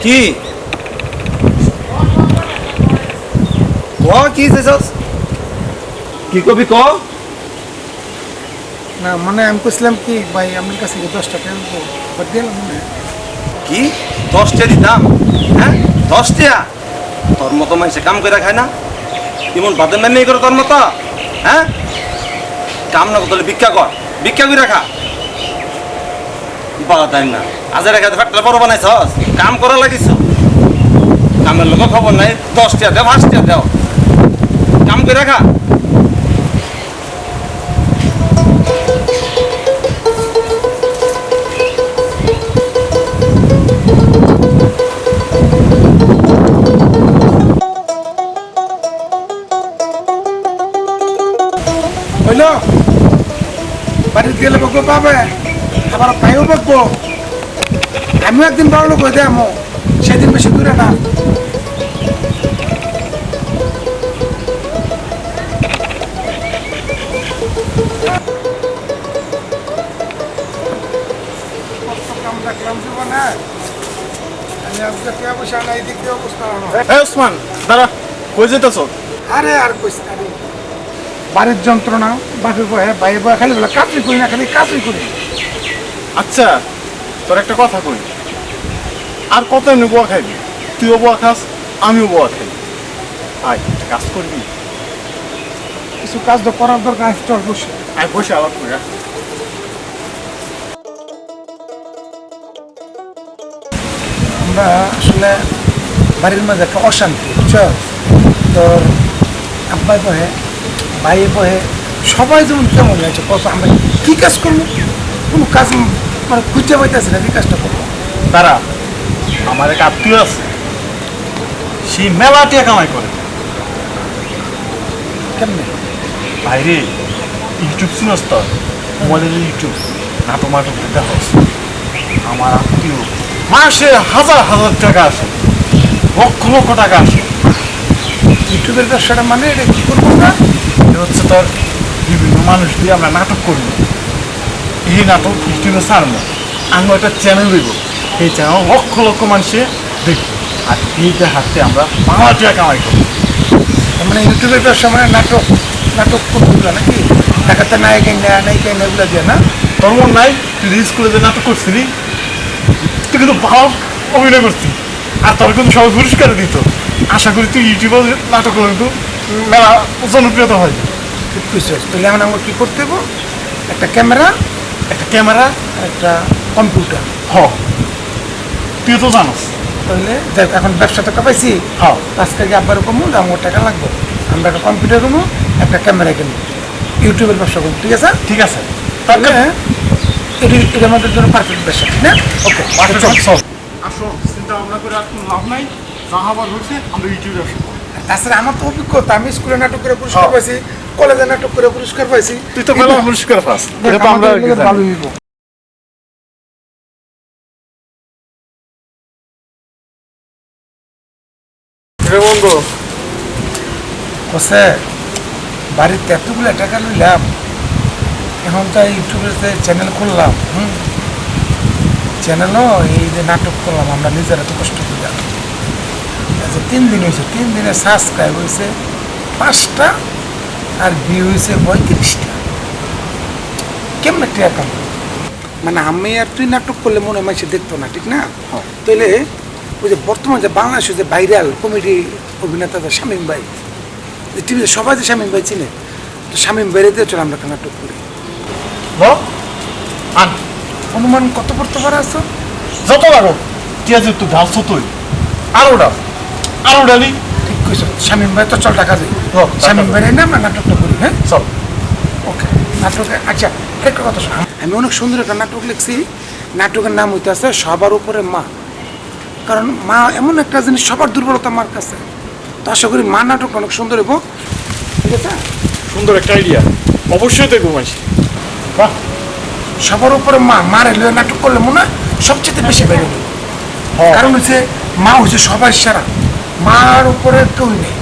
কি কি কি কবি ক না মানে আমি কইছিলাম কি ভাই আমার কাছে 10 টাকা দিলাম মনে কি 10 টাকা দিতাম হ্যাঁ 10 টাকা তোর মতো মানুষে কাম করে খায় না এমন বাদে মেনে করে তোর মতো হ্যাঁ কাম না করতে ভিক্ষা কর ভিক্ষা করে রাখা বাদাই না আজের এখানে ফ্যাক্টরি বড় বানাইছ কাম করা লাগিস কামের লোক খবর নাই 10 টাকা দেও 5 টাকা দেও কাম করে রাখা হইল বাড়িতে গেলে বকবো পাবে আবার ভাইও বকবো আমিও একদিন বড় লোক হয়ে যাবো সেদিন বেশি দূরে না দেখলাম জীবনে আমি আজকে টাকা পয়সা নাই দিকে অবস্থা ওসমান দাঁড়া কই যেতেছ? আরে আর কইস না রে বাড়ির যন্ত্রণা বাপে বয়ে বাইরে বয়ে খালি বলে কাজই করি না খালি কাজই করি আচ্ছা তোর একটা কথা কই, আর কত এমনি বোয়া খাইবি? তুইও বোয়া খাস আমিও বোয়া খাই। আয় একটা কাজ করবি, কিছু কাজ তো করার দরকার আছে চল বসে আয় বসে আলাপ করি। আমরা আসলে বাড়ির মাঝে একটা অশান্তি বুঝছো তোর আব্বাই বহে ভাইয়ে বহে সবাই যেমন কেমন হয়েছে কত আমরা কী কাজ করবো কোনো কাজ মানে খুঁজে পাইতেছি না এই কাজটা করবো দাঁড়া, আমার এক আত্মীয় আছে, সেই মেলা টিয়া কামাই করে। কেমনে বাইরে ইউটিউব চিনস তো, মোবাইলের ইউটিউব নাটক মাটক দেখস। আমার আত্মীয় মাসে হাজার হাজার টাকা আসে, লক্ষ লক্ষ টাকা আসে। ইউটিউবের ব্যবসাটা মানে এটা কী করবো না এটা হচ্ছে তোর বিভিন্ন মানুষ দিয়ে আমরা নাটক করবো, এই নাটক ইউটিউবে ছাড়বো, আমরা একটা চ্যানেল দেব, এই চ্যানেল লক্ষ লক্ষ মানুষে দেখবো, আর এইটা হাতে আমরা বাংলা টাকা কামাই করবো। মানে ইউটিউবের ব্যবসা মানে নাটক নাটক করতে নাকি দেখাতে নায়িকা নায়িকা এগুলো দিয়ে না তোর মন নাই তুই স্কুলে যে নাটক করছিলি, তুই কিন্তু ভালো অভিনয় করছিস, আর তোর কিন্তু সবাই পুরস্কার দিত। আশা করি তুই ইউটিউবে নাটক করলে কিন্তু মেলা জনপ্রিয়তা হয়। ঠিক বুঝছিস তাহলে এখন আমরা কী করতে হবে একটা ক্যামেরা একটা কম্পিউটার হ, তুই তো জানোস। তাহলে দেখ এখন ব্যবসা টাকা পাইছি হ্যাঁ, আজকে গিয়ে আব্বার কমু আমার টাকা লাগবে আমরা একটা কম্পিউটার কিনবো একটা ক্যামেরা কিনবো ইউটিউবের ব্যবসা করবো ঠিক আছে ঠিক আছে, তাহলে এটা আমাদের জন্য পারফেক্ট ব্যবসা ঠিক না ওকে চল আসো, চিন্তা ভাবনা করে আর কোনো লাভ নাই, যা হবার হচ্ছে আমরা ইউটিউবে আসবো। তাছাড়া আমার তো অভিজ্ঞতা আমি স্কুলে নাটক করে পুরস্কার পাইছি কলেজে নাটক করে পুরস্কার পাইছি তুই তো মেলা পুরস্কার পাস, এটা তো আমরা ভালো হইব বন্ধু। বসে বাড়িতে এতগুলো টাকা লইলাম এখন তো ইউটিউবের চ্যানেল খুললাম চ্যানেলও এই যে নাটক করলাম আমরা নিজেরা তো কষ্ট করলাম 3 দিন হয়েছে 3 দিনে সাবস্ক্রাইব হয়েছে 5টা আর ভিউ হয়েছে 35টা কেমন টাকা মানে আমি আর তুই নাটক করলে মনে হয় মানুষ দেখতো না ঠিক না তাহলে ওই যে বর্তমান যে বাংলাদেশে যে ভাইরাল কমেডি অভিনেতা শামীম ভাই যে টিভিতে সবাই যে শামীম ভাই চিনে তো শামীম ভাইরে দিয়ে চলো আমরা একটা নাটক করি অনুমান কত পড়তে পারে আছো যত লাগো তুই আজ তুই ঢালছো তুই আরো ডালি ঠিক কইছো শামীম ভাই তো চল টাকা দিই শামীম ভাই না আমরা নাটকটা করি হ্যাঁ চল ওকে নাটকে আচ্ছা একটা কথা শোন আমি অনেক সুন্দর একটা নাটক লিখছি নাটকের নাম হইতে আছে সবার উপরে মা কারণ মা এমন একটা জিনিস সবার দুর্বলতা মার কাছে তো আশা করি মা নাটক অনেক সুন্দর হইব ঠিক আছে সুন্দর একটা আইডিয়া, অবশ্যই দেখবো মাসি। বাহ, সবার উপরে মা মার এলে নাটক করলে মনে হয় সবচেয়ে বেশি বেড়ে গেল কারণ হচ্ছে মা হচ্ছে সবার সেরা মার উপরে কেউ নেই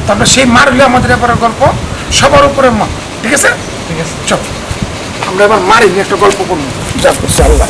তারপরে সেই মার হলে আমাদের এবার গল্প সবার উপরে মা ঠিক আছে চল আমরা এবার মার একটা গল্প করবো যা করছি আল্লাহ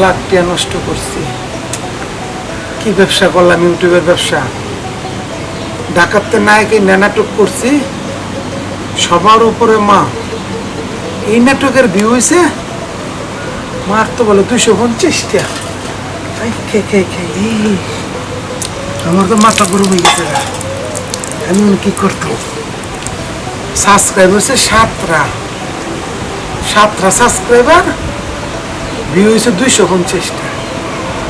লাখ টাকা নষ্ট করছি। কি ব্যবসা করলাম, ইউটিউবের ব্যবসা। ডাকাতে নায়কে নাটক করছি, সবার উপরে মা। এই নাটকের ভিউ হয়েছে মার তো বলে 250 টাকা। আমার তো মাথা গরম হয়ে গেছে। আমি কি করতাম? সাবস্ক্রাইব হয়েছে সাতটা সাবস্ক্রাইবার, ভিউ হয়েছে 250 টাকা।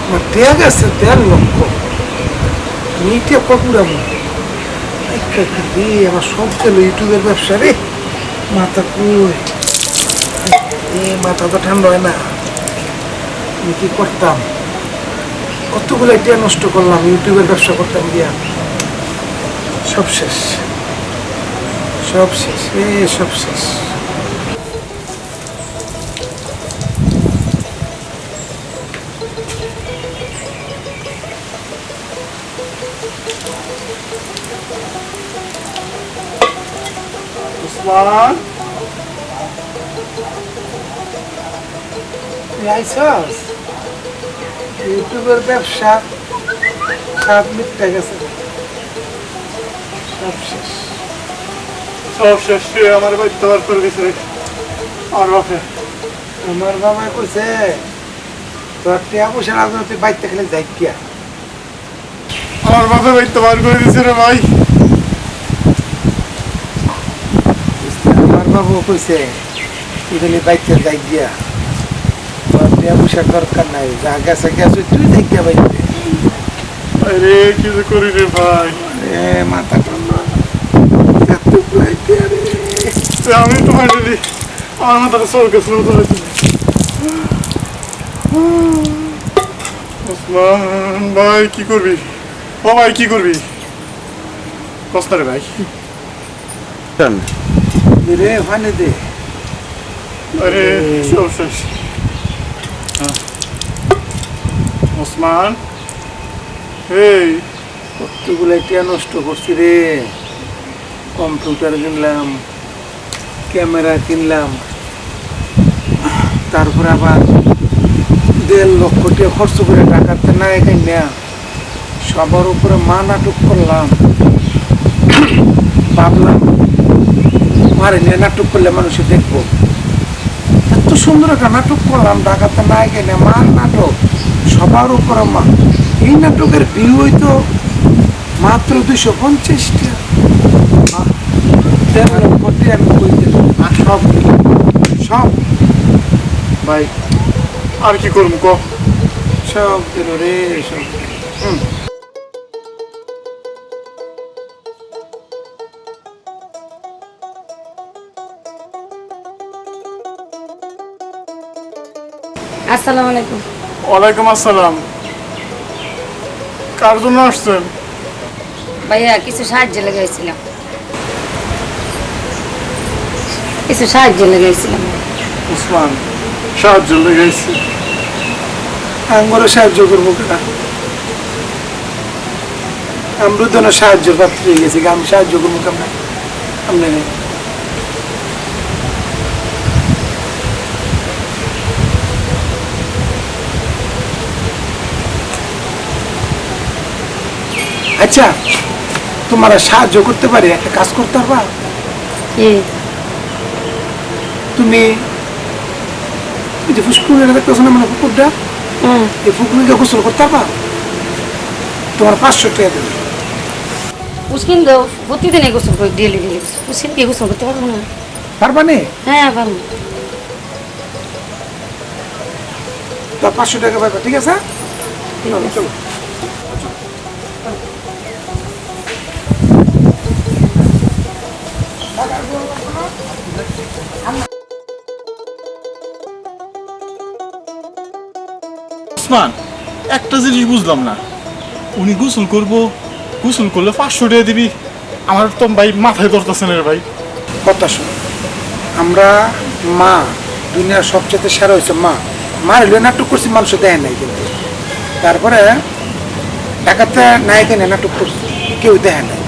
আমার ট্যাগ আছে 1.5 লক্ষ। মেয়েটা কপুরাম আমার সব গেল ইউটিউবের ব্যবসা রে। মাথা কই, মাথা তো ঠান্ডা হয় না। আমি কি করতাম? কতগুলো টাকা নষ্ট করলাম ইউটিউবের ব্যবসা করতাম গিয়া। সব শেষ, সব শেষ, সব শেষ। উসমান, আইসস ইউটিউবের ব্যবসা সাত মিটটা গেছে, সব শেষ। সব শেষ। আমার বাড়ি তো বার করে দিছে রে আমার বাপে। আমার বাবা কইছে তোর টিয়া পয়সা না তুই বাইতে খেলে যাই কিয়া। আমার বাপে বাড়ি তো বার করে দিছে রে ভাই। আমার বাবু কইছে তুই খালি বাইতে যাই গিয়া, তোর টিয়া পয়সার দরকার নাই, যা গেছে গেছে তুই যাই গিয়া বাইতে। আরে কি যে করি রে ভাই। মাথা ঠান্ডা এত প্রাইতে রে। আমি তো ফাইনালি আমার মাথাটা সর গেছিল তো হয়েছিল। ওসমান ভাই কি করবি? ও ভাই কি করবি? কষ্ট রে ভাই। রে ফানে দে। আরে সব শেষ। ওসমান, এই কতগুলো টিয়া নষ্ট করছি রে। কম্পিউটার কিনলাম, ক্যামেরা কিনলাম, তারপরে আবার 1.5 লক্ষ টাকা খরচ করে টাকাতে না এখানে নেয়া। সবার উপরে মা নাটক করলাম। ভাবলাম মারে নিয়ে নাটক করলে মানুষে দেখবো। এত সুন্দর একটা নাটক করলাম, ডাকাতে না এখানে মার নাটক, সবার উপরে মা। এই নাটকের ভিউ হইতো মাত্র 250 টাকা। 1.5 লক্ষ টাকা আমি কই দিলাম। সব দিলাম, সব ভাই আর কি করবো ক? সব দিল রে, সব। আসসালামু আলাইকুম। ওয়ালাইকুম আসসালাম। কার জন্য আসছেন? ভাইয়া কিছু সাহায্য লেগেছিলাম, কিছু সাহায্য লেগেছিলাম। উসমান, সাহায্য লেগেছি। আঙ্গরও সাহায্য করবো কেনা, আমরা তো সাহায্য পাত্র হয়ে গেছি। আমি সাহায্য করবো কেমন? আমরা আচ্ছা, তোমার সাহায্য করতে পারি, একটা কাজ করতে পারবা? কি? তুমি এই যে ফুসকুড়ি দেখতেছো না, মানে পুকুরটা, এই পুকুরিকে গোসল করতে পারবা? তোমার 500 টাকা দেবে। পুষ্কিন তো প্রতিদিনে গোসল করি, ডেলি ডেলি। পুষ্কিন কি গোসল করতে পারবো না? পারবা নে? হ্যাঁ পারবো। তা 500 টাকা পাইবা, ঠিক আছে? ঠিক আছে। চলো। উসমান, একটা জিনিস বুঝলাম না। উনি গোসল করবো, গোসল করলে 500 টাকা দিবি। আমার তো ভাই মাথায় ধরতেছে না রে ভাই। কথা শোনো, আমরা মা, দুনিয়ার সবচেয়ে সেরা হয়েছে মা। মার হইলে নাটক করছি, মানুষ দেয় নাই, কিন্তু তারপরে ঢাকাতে নায়িকা নিয়ে নাটক করছি, কেউ দেয় নাই।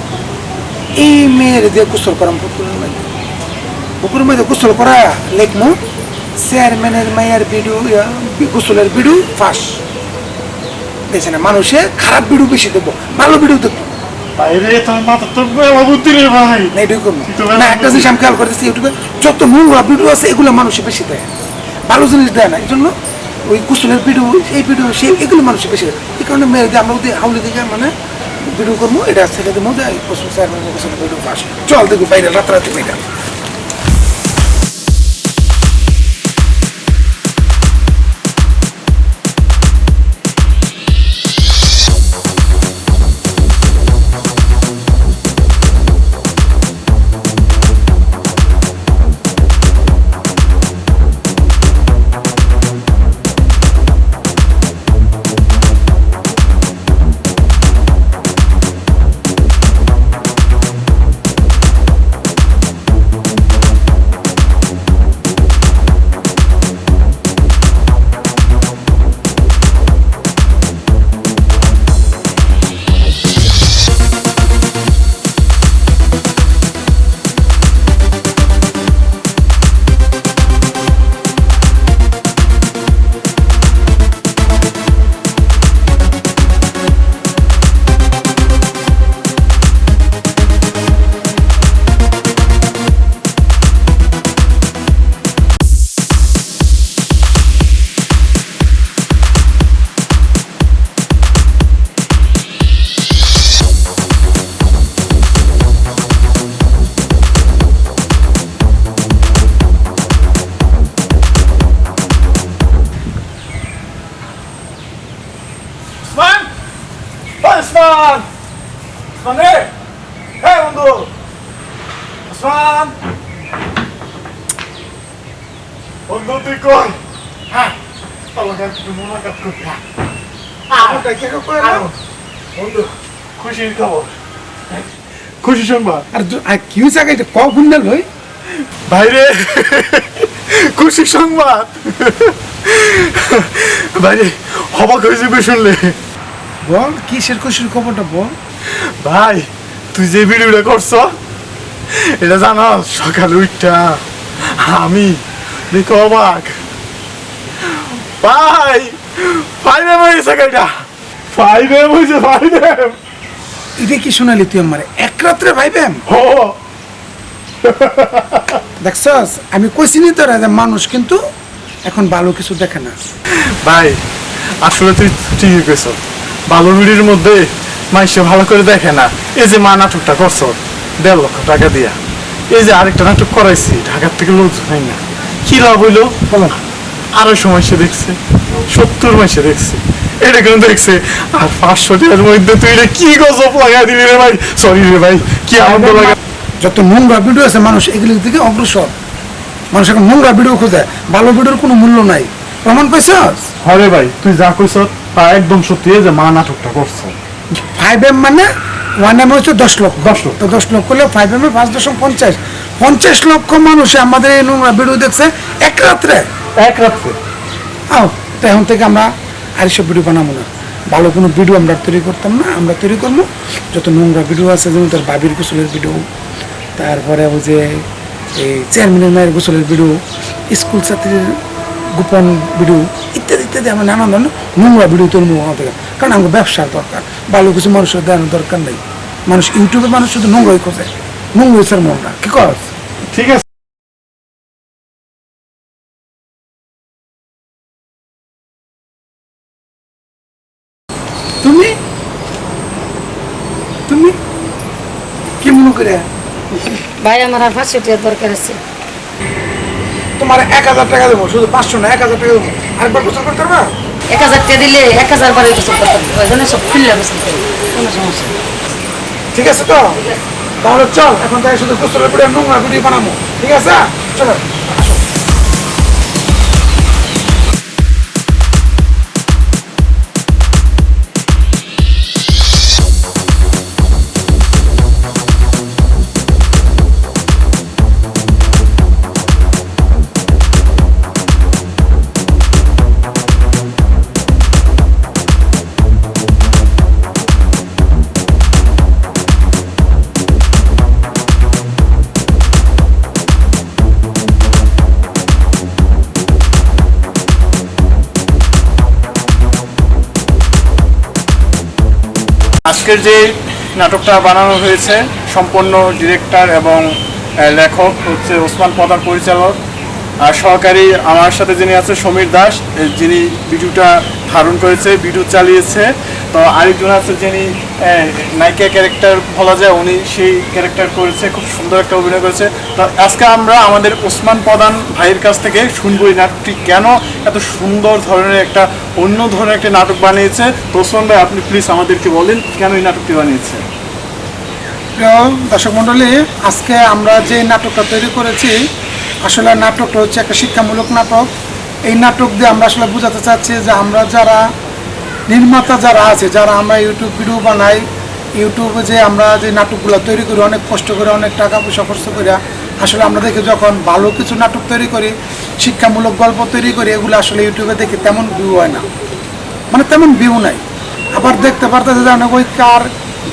এই মেয়ের দিয়ে গোসল করাম পুকুরের মধ্যে গোসল করা লেখমু, চেয়ারম্যানের মায়ের ভিডিও গোসলের ভিডিও ফাঁস দেখছে না, মানুষে খারাপ ভিডিও বেশি দেবো, ভালো ভিডিও দেখবো বাইরে তোর মাথা তোর বেলা বুদ্ধি রে ভাই। না, এটাই করবো তো না। একটা জিনিস আমি খেয়াল করতেছি, ইউটিউবে যত নোংরা ভিডিও আছে এগুলো মানুষে বেশি দেয়, ভালো জিনিস দেয় না। এই জন্য ওই গোসলের ভিডিও, এই ভিডিও সেই এগুলো মানুষে বেশি দেয়। এই কারণে মেয়েদের আমরা ওদের হাউলি দিকে মানে ভিডিও করবো, এটা ছেলেদের মধ্যে গোসল চেয়ারম্যানের গোসলের ভিডিও ফাঁস। চল দেখবো বাইরে রাতারাতি মেয়েটা। ওসমান! ওসমান রে! হ্যাঁ বন্ধু! ওসমান! বন্ধু তুই কই? হ্যাঁ, তোমাকে একটু মোলাকাত করতে। বন্ধু, খুশির খবর। খুশি সংবাদ। আর কি হয়েছে আগে এটা কখন না লই বাইরে খুশি সংবাদ। বাইরে অবাক হয়ে যাবে শুনলে। বল, কিসের খুশির খবরটা বল। ভাই তুই যে ভিডিওটা করছ এটা জানো, সকালে উঠটা আমি দেখো অবাক। ভাই 5M হয়েছে গাড়িটা, 5M হয়েছে, 5M। এটা কি শোনালি তুই আমারে এক রাত্রে ভাইবেন? ও দেখছস, আমি কইছি নি তোরা যে মানুষ কিন্তু এখন ভালো কিছু দেখে না। ভাই আসলে তুই ঠিকই কইছ, ভালো ভিডিওর মধ্যে মানুষে ভালো করে দেখে না। এই যে মা নাটকটা করছ 1.5 লক্ষ টাকা দিয়া, এই যে আরেকটা নাটক করাইছি ঢাকার থেকে লোক হয় না, কি লাভ হইলো বলো? 250 মাসে দেখছে, 70 মাসে দেখছে, এটা কেন দেখছে। আর 500 টাকার মধ্যে তুই এটা কি গজব লাগাই দিলি রে ভাই। সরি রে ভাই, কি আনন্দ লাগা। যত নোংরা ভিডিও আছে মানুষ এগুলির দিকে অগ্রসর। মানুষ এখন নোংরা ভিডিও খোঁজে, ভালো ভিডিওর কোনো মূল্য নাই। প্রমাণ পাইছস? হরে ভাই তুই যা কইছ তা একদম সত্যি, যে মা নাটকটা করছ। 5M মানে 1M হচ্ছে 10 লক্ষ। 10 লক্ষ। তো 10 লক্ষ হলে 5M 5.50 50 লক্ষ মানুষ আমাদের এই নোংরা ভিডিও দেখছে এক রাত্রে। এক রাত্রে। আও তো এখন থেকে আমরা আর সব ভিডিও বানাবো না, ভালো কোনো ভিডিও আমরা তৈরি করতাম না। আমরা তৈরি করবো যত নোংরা ভিডিও আছে, যেমন তার বাবির গোসলের ভিডিও, তারপরে ওই যে এই চেয়ারম্যানের মায়ের গোসলের ভিডিও, স্কুল ছাত্রীর গোপন ভিডিও ইত্যাদি ইত্যাদি। আমরা নানান ধরনের নোংরা ভিডিও তৈরি করতে, কারণ আমাকে ব্যবসার দরকার, ভালো কিছু মানুষের দেওয়ার দরকার নেই। মানুষ ইউটিউবে মানুষ শুধু নোংরাই খোঁজে, নোংরা হয়েছে মনটা। কি কর? ঠিক আছে। তুমি তুমি কি মনে করে? ভাই আমার আর 500 টাকার দরকার আছে। তোমার 1000 টাকা দেবো, শুধু 500 না 1000 টাকা দেবো। আরেকবার গোসল করতে পারবা? 1000 টাকা দিলে 1000 বারে গোসল করতে হবে, ওই জন্য সব খুললে গোসল করতে হবে, কোনো সমস্যা নেই। ঠিক আছে তো? তাহলে চল এখন তাই শুধু গোসলের ভিডিও, নোংরা ভিডিও বানাবো। ঠিক আছে, চলো। আজকের যে নাটকটা বানানো হয়েছে সম্পূর্ণ ডিরেক্টর এবং লেখক হচ্ছে ওসমান প্রধান, পরিচালক আর সহকারী আমার সাথে যিনি আছে সমীর দাস, যিনি ভিডিওটা ধারণ করেছে, ভিডিও চালিয়েছে। তো আরেকজন আছে যিনি নায়িকা ক্যারেক্টার বলা যায়, উনি সেই ক্যারেক্টার করেছে, খুব সুন্দর একটা অভিনয় করেছে। তো আজকে আমরা আমাদের ওসমান প্রধান ভাইয়ের কাছ থেকে শুনবো এই নাটকটি কেন এত সুন্দর ধরনের একটা অন্য ধরনের একটা নাটক বানিয়েছে। তো ওসমান ভাই, আপনি প্লিজ আমাদেরকে বলেন কেন এই নাটকটি বানিয়েছে। প্রিয় দর্শক মণ্ডলী, আজকে আমরা যে নাটকটা তৈরি করেছি, আসলে নাটকটা হচ্ছে একটা শিক্ষামূলক নাটক। এই নাটক দিয়ে আমরা আসলে বোঝাতে চাচ্ছি যে আমরা যারা নির্মাতা যারা আছে, যারা আমরা ইউটিউব ভিডিও বানাই, ইউটিউবে যে আমরা যে নাটকগুলো তৈরি করি অনেক কষ্ট করে, অনেক টাকা পয়সা খরচ করে, আসলে আমরা দেখি যখন ভালো কিছু নাটক তৈরি করি, শিক্ষামূলক গল্প তৈরি করি, এগুলো আসলে ইউটিউবে দেখি তেমন ভিউ হয় না, মানে তেমন ভিউ নাই। আবার দেখতে পারতেছে যে অনেক ওই কার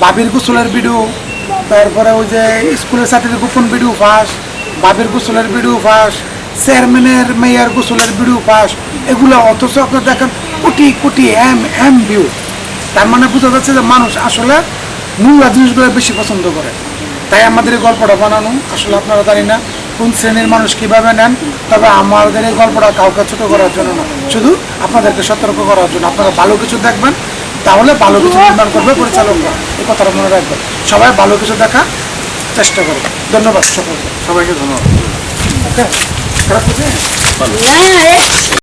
বাবির গোসলের ভিডিও, তারপরে ওই যে স্কুলের ছাত্রীদের গোপন ভিডিও ফাঁস, বাবির গোসলের ভিডিও ফাঁস, চেয়ারম্যানের মেয়ার গোসলের ভিডিও ফাঁস, এগুলো অথচ আপনার দেখেন কোটি কোটি এম ভিউ। তার মানে বোঝা যাচ্ছে যে মানুষ আসলে নোংরা জিনিসগুলো বেশি পছন্দ করে। তাই আমাদের এই গল্পটা বানানো, আসলে আপনারা জানি না কোন শ্রেণীর মানুষ কীভাবে নেন, তবে আমাদের এই গল্পটা কাউকে ছোটো করার জন্য না, শুধু আপনাদেরকে সতর্ক করার জন্য। আপনারা ভালো কিছু দেখবেন, তাহলে ভালো কিছু নির্মাণ করবে পরিচালকরা, এই কথাটা মনে রাখবেন। সবাই ভালো কিছু দেখা চেষ্টা করবে। ধন্যবাদ সকলকে, সবাইকে ধন্যবাদ। ওকে, খারাপ হচ্ছে? না